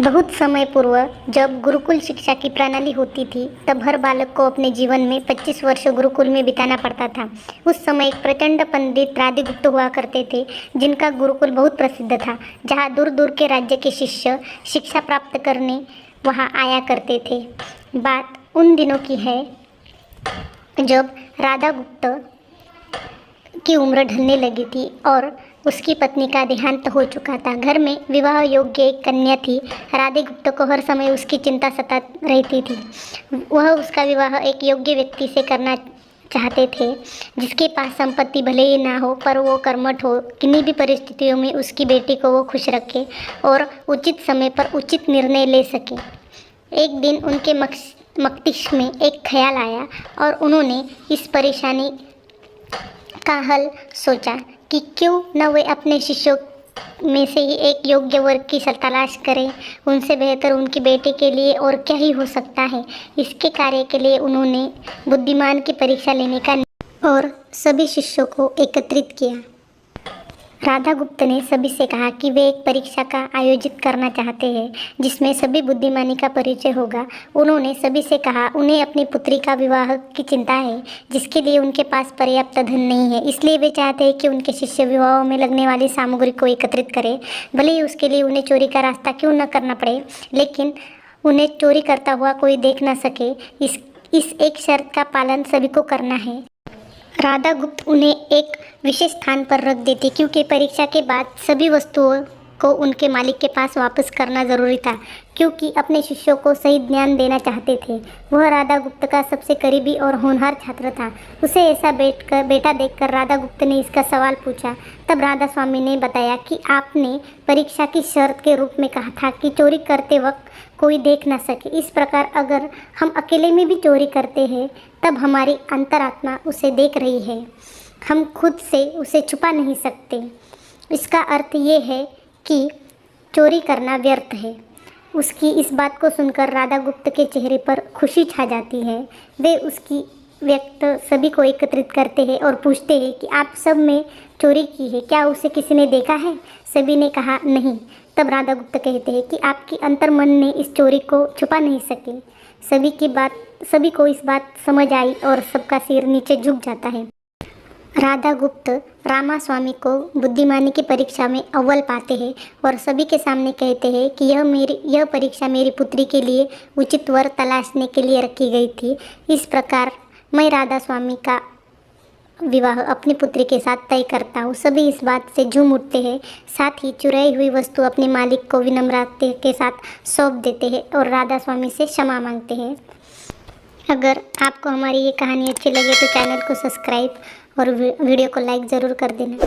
बहुत समय पूर्व जब गुरुकुल शिक्षा की प्रणाली होती थी तब हर बालक को अपने जीवन में 25 वर्ष गुरुकुल में बिताना पड़ता था। उस समय एक प्रचंड पंडित राधेगुप्त हुआ करते थे जिनका गुरुकुल बहुत प्रसिद्ध था, जहाँ दूर दूर के राज्य के शिष्य शिक्षा प्राप्त करने वहाँ आया करते थे। बात उन दिनों की है जब राधागुप्त की उम्र ढलने लगी थी और उसकी पत्नी का देहांत हो चुका था। घर में विवाह योग्य एक कन्या थी। राधेगुप्त को हर समय उसकी चिंता सता रहती थी। वह उसका विवाह एक योग्य व्यक्ति से करना चाहते थे जिसके पास संपत्ति भले ही ना हो पर वो कर्मठ हो, किन्हीं भी परिस्थितियों में उसकी बेटी को वो खुश रखे और उचित समय पर उचित निर्णय ले सके। एक दिन उनके मस्तिष्क में एक ख्याल आया और उन्होंने इस परेशानी का हल सोचा कि क्यों न वे अपने शिष्यों में से ही एक योग्य वर्ग की तलाश करें। उनसे बेहतर उनकी बेटी के लिए और क्या ही हो सकता है। इसके कार्य के लिए उन्होंने बुद्धिमान की परीक्षा लेने का और सभी शिष्यों को एकत्रित किया। राधागुप्त ने सभी से कहा कि वे एक परीक्षा का आयोजित करना चाहते हैं जिसमें सभी बुद्धिमानी का परिचय होगा। उन्होंने सभी से कहा उन्हें अपनी पुत्री का विवाह की चिंता है जिसके लिए उनके पास पर्याप्त धन नहीं है, इसलिए वे चाहते हैं कि उनके शिष्य विवाहों में लगने वाली सामग्री को एकत्रित करें। भले ही उसके लिए उन्हें चोरी का रास्ता क्यों न करना पड़े, लेकिन उन्हें चोरी करता हुआ कोई देख न सके। इस एक शर्त का पालन सभी को करना है। राधागुप्त उन्हें एक विशेष स्थान पर रख देते क्योंकि परीक्षा के बाद सभी वस्तुओं को उनके मालिक के पास वापस करना जरूरी था, क्योंकि अपने शिष्यों को सही ज्ञान देना चाहते थे। वह राधागुप्त का सबसे करीबी और होनहार छात्र था। उसे ऐसा बेटा देखकर राधागुप्त ने इसका सवाल पूछा। तब राधा स्वामी ने बताया कि आपने परीक्षा की शर्त के रूप में कहा था कि चोरी करते वक्त कोई देख ना सके। इस प्रकार अगर हम अकेले में भी चोरी करते हैं तब हमारी अंतरात्मा उसे देख रही है, हम खुद से उसे छुपा नहीं सकते। इसका अर्थ ये है कि चोरी करना व्यर्थ है। उसकी इस बात को सुनकर राधागुप्त के चेहरे पर खुशी छा जाती है। वे उसकी व्यक्त सभी को एकत्रित करते हैं और पूछते हैं कि आप सब में चोरी की है, क्या उसे किसी ने देखा है? सभी ने कहा नहीं। तब राधागुप्त कहते हैं कि आपकी अंतर्मन ने इस चोरी को छुपा नहीं सके। सभी को इस बात समझ आई और सबका सिर नीचे झुक जाता है। राधागुप्त रामास्वामी को बुद्धिमानी की परीक्षा में अव्वल पाते हैं और सभी के सामने कहते हैं कि यह परीक्षा मेरी पुत्री के लिए उचित वर तलाशने के लिए रखी गई थी। इस प्रकार मैं राधास्वामी का विवाह अपनी पुत्री के साथ तय करता हूँ। सभी इस बात से झूम उठते हैं। साथ ही चुराई हुई वस्तु अपने मालिक को विनम्रता के साथ सौंप देते हैं और राधास्वामी से क्षमा मांगते हैं। अगर आपको हमारी ये कहानी अच्छी लगे तो चैनल को सब्सक्राइब और वीडियो को लाइक ज़रूर कर देना।